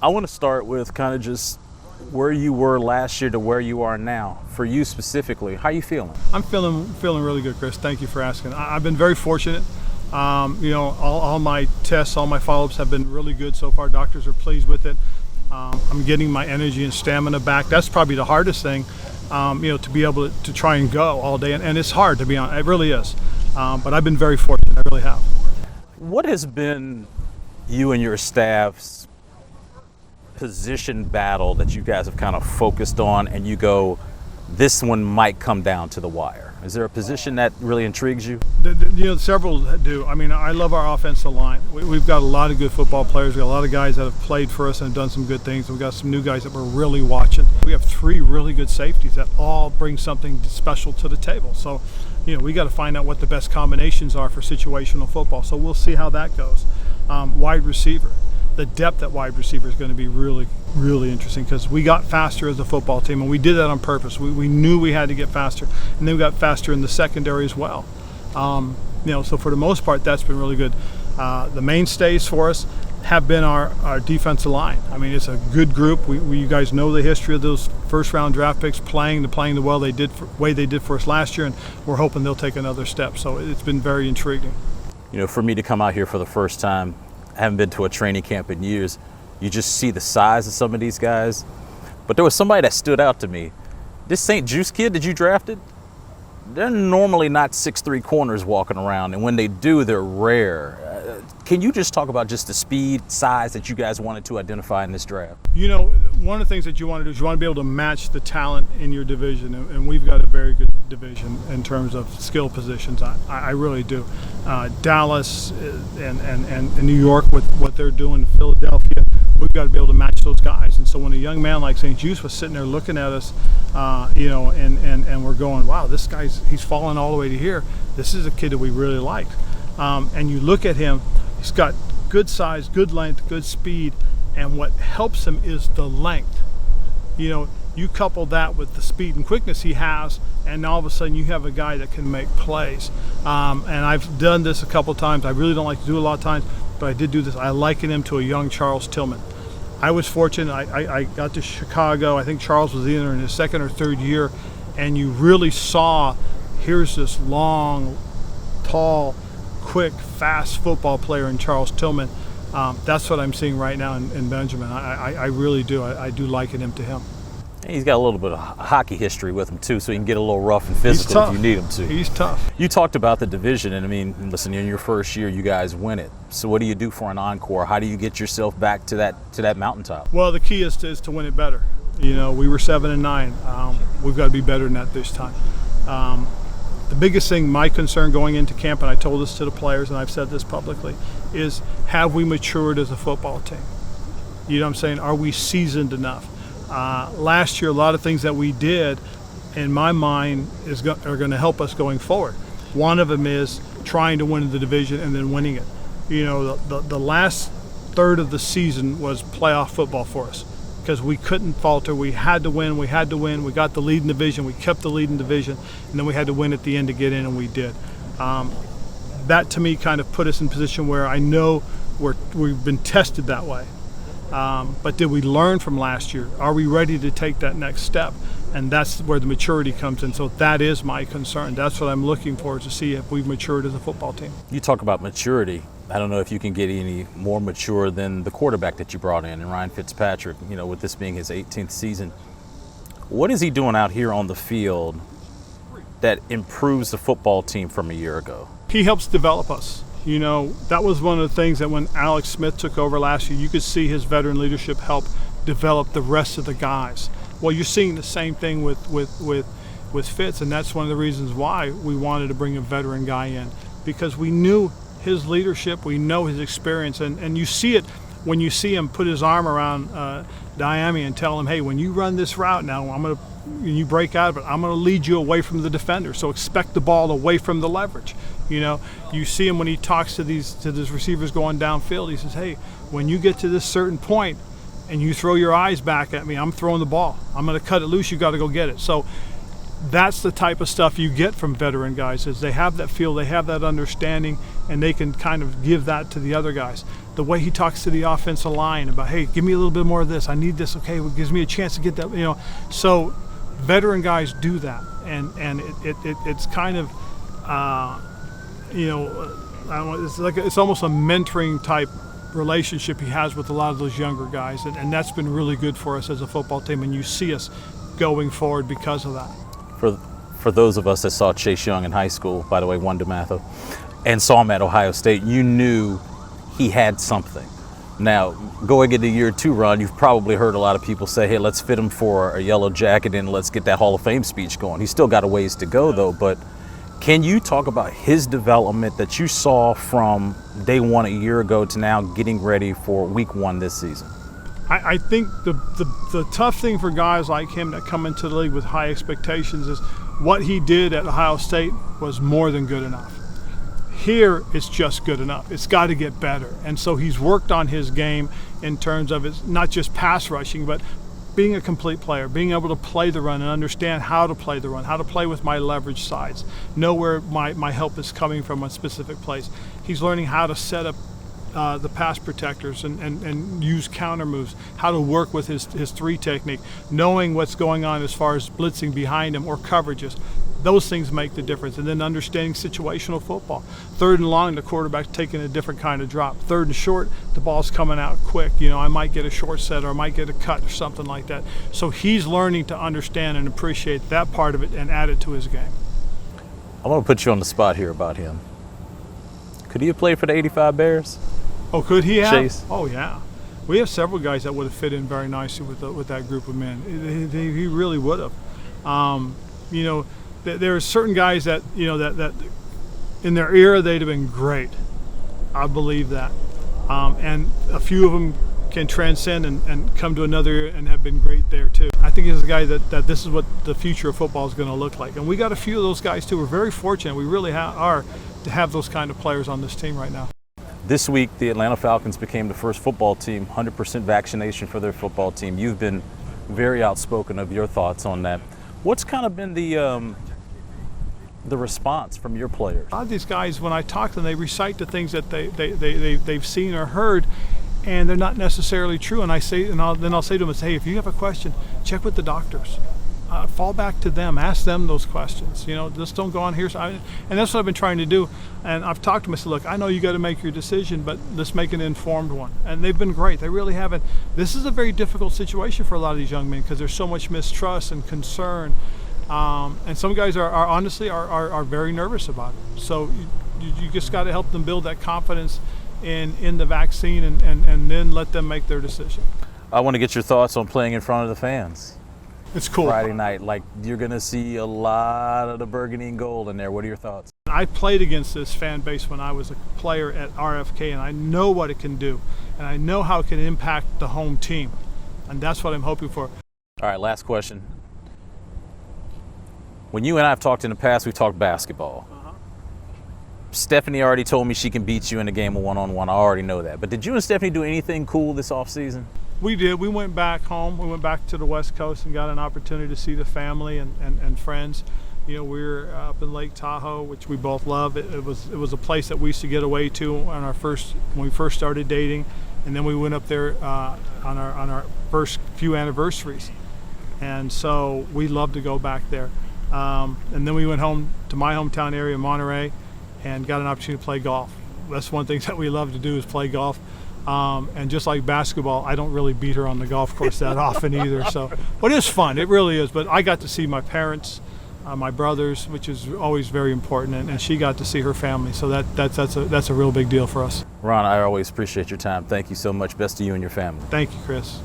I want to start with kind of just where you were last year to where you are now. For you specifically, how you feeling? I'm feeling really good, Chris. Thank you for asking. I've been very fortunate. All my tests, all my follow-ups have been really good so far. Doctors are pleased with it. I'm getting my energy and stamina back. That's probably the hardest thing, to be able to try and go all day. And it's hard, to be honest. It really is. But I've been very fortunate. I really have. What has been you and your staff's position battle that you guys have kind of focused on and you go, this one might come down to the wire? Is there a position that really intrigues you? Several do. I mean, I love our offensive line. We've got a lot of good football players. We've got a lot of guys that have played for us and done some good things. We've got some new guys that we're really watching. We have 3 really good safeties that all bring something special to the table. So, we got to find out what the best combinations are for situational football. So we'll see how that goes. Wide receiver. The depth at wide receiver is going to be really, really interesting because we got faster as a football team, and we did that on purpose. We knew we had to get faster, and then we got faster in the secondary as well. So for the most part, that's been really good. The mainstays for us have been our defensive line. I mean, it's a good group. You guys know the history of those first-round draft picks playing the way they did for us last year, and we're hoping they'll take another step. So it's been very intriguing. For me to come out here for the first time, I haven't been to a training camp in years. You just see the size of some of these guys. But there was somebody that stood out to me. This St-Juste kid that you drafted, they're normally not 6'3" corners walking around, and when they do, they're rare. Can you just talk about just the speed, size that you guys wanted to identify in this draft? One of the things that you want to do is you want to be able to match the talent in your division, and we've got a very good division in terms of skill positions. I really do. Dallas and New York with what they're doing in Philadelphia, we've got to be able to match those guys. And so when a young man like St-Juste was sitting there looking at us, and we're going, wow, this he's falling all the way to here. This is a kid that we really liked. And you look at him, he's got good size, good length, good speed, and what helps him is the length. You couple that with the speed and quickness he has, and all of a sudden you have a guy that can make plays. And I've done this a couple times. I really don't like to do it a lot of times, but I did do this. I liken him to a young Charles Tillman. I was fortunate. I got to Chicago. I think Charles was either in his 2nd or 3rd year, and you really saw, here's this long, tall, quick, fast football player in Charles Tillman. That's what I'm seeing right now in Benjamin. I really do. I do liken him to him. He's got a little bit of hockey history with him too, so he can get a little rough and physical if you need him to. He's tough. You talked about the division, and I mean, listen, in your first year, you guys win it. So what do you do for an encore? How do you get yourself back to that mountaintop? Well, the key is to win it better. We were 7-9. We've got to be better than that this time. The biggest thing, my concern going into camp, and I told this to the players, and I've said this publicly, is have we matured as a football team? You know what I'm saying? Are we seasoned enough? Last year, a lot of things that we did, in my mind, are going to help us going forward. One of them is trying to win the division and then winning it. The last third of the season was playoff football for us because we couldn't falter. We had to win. We got the lead in division. We kept the lead in division, and then we had to win at the end to get in, and we did. That, to me, kind of put us in a position where I know we've been tested that way. But did we learn from last year? Are we ready to take that next step? And that's where the maturity comes in. So that is my concern. That's what I'm looking for, to see if we've matured as a football team. You talk about maturity. I don't know if you can get any more mature than the quarterback that you brought in, and Ryan Fitzpatrick, with this being his 18th season. What is he doing out here on the field that improves the football team from a year ago? He helps develop us. That was one of the things that when Alex Smith took over last year, you could see his veteran leadership help develop the rest of the guys. Well, you're seeing the same thing with Fitz, and that's one of the reasons why we wanted to bring a veteran guy in, because we knew his leadership, we know his experience, and you see it when you see him put his arm around Diami and tell him, hey, when you run this route now, you break out of it, I'm going to lead you away from the defender, so expect the ball away from the leverage. You see him when he talks to these receivers going downfield. He says, hey, when you get to this certain point and you throw your eyes back at me, I'm throwing the ball. I'm going to cut it loose. You got to go get it. So that's the type of stuff you get from veteran guys, is they have that feel, they have that understanding, and they can kind of give that to the other guys. the way he talks to the offensive line about, hey, give me a little bit more of this. I need this. Okay, it gives me a chance to get that. So veteran guys do that, and it's kind of, it's almost a mentoring type relationship he has with a lot of those younger guys, and that's been really good for us as a football team, and you see us going forward because of that. For those of us that saw Chase Young in high school, by the way, one DeMatha, and saw him at Ohio State, you knew he had something. Now, going into year 2, Ron, you've probably heard a lot of people say, hey, let's fit him for a yellow jacket and let's get that Hall of Fame speech going. He's still got a ways to go, though, but can you talk about his development that you saw from day 1 a year ago to now getting ready for week 1 this season? I think the tough thing for guys like him that come into the league with high expectations is what he did at Ohio State was more than good enough. Here, it's just good enough. It's got to get better. And so he's worked on his game in terms of it's not just pass rushing, but being a complete player, being able to play the run and understand how to play the run, how to play with my leverage sides, know where my help is coming from a specific place. He's learning how to set up the pass protectors and use counter moves, how to work with his 3 technique, knowing what's going on as far as blitzing behind him or coverages. Those things make the difference. And then understanding situational football. 3rd and long, the quarterback's taking a different kind of drop. 3rd and short, the ball's coming out quick. I might get a short set or I might get a cut or something like that. So he's learning to understand and appreciate that part of it and add it to his game. I want to put you on the spot here about him. Could he have played for the 85 Bears? Oh, could he have? Chase? Oh, yeah. We have several guys that would have fit in very nicely with that group of men. He really would have. There are certain guys that that in their era they'd have been great. I believe that, and a few of them can transcend and come to another era and have been great there too. I think he's a guy that this is what the future of football is going to look like, and we got a few of those guys too. We're very fortunate. We really are to have those kind of players on this team right now. This week, the Atlanta Falcons became the first football team, 100% vaccination for their football team. You've been very outspoken of your thoughts on that. What's kind of been the response from your players? A lot of these guys, when I talk to them, they recite the things that they've seen or heard, and they're not necessarily true. And then I'll say to them, hey, if you have a question, check with the doctors. Fall back to them, ask them those questions. Just don't go on here. And that's what I've been trying to do. And I've talked to them. I said, look, I know you got to make your decision, but let's make an informed one. And they've been great. They really haven't. This is a very difficult situation for a lot of these young men because there's so much mistrust and concern. And some guys are honestly very nervous about it. So you just got to help them build that confidence in the vaccine and then let them make their decision. I want to get your thoughts on playing in front of the fans. It's cool. Friday night, you're going to see a lot of the burgundy and gold in there. What are your thoughts? I played against this fan base when I was a player at RFK, and I know what it can do, and I know how it can impact the home team, and that's what I'm hoping for. All right, last question. When you and I have talked in the past, we've talked basketball. Stephanie already told me she can beat you in a game of one-on-one. I already know that. But did you and Stephanie do anything cool this offseason? We did. We went back home. We went back to the West Coast and got an opportunity to see the family and friends. We were up in Lake Tahoe, which we both love. It was a place that we used to get away to when we first started dating, and then we went up there on our first few anniversaries, and so we love to go back there. And then we went home to my hometown area, Monterey, and got an opportunity to play golf. That's one thing that we love to do is play golf. And just like basketball, I don't really beat her on the golf course that often either. So, but it's fun. It really is. But I got to see my parents, my brothers, which is always very important, and she got to see her family. So that's a real big deal for us. Ron, I always appreciate your time. Thank you so much. Best to you and your family. Thank you, Chris.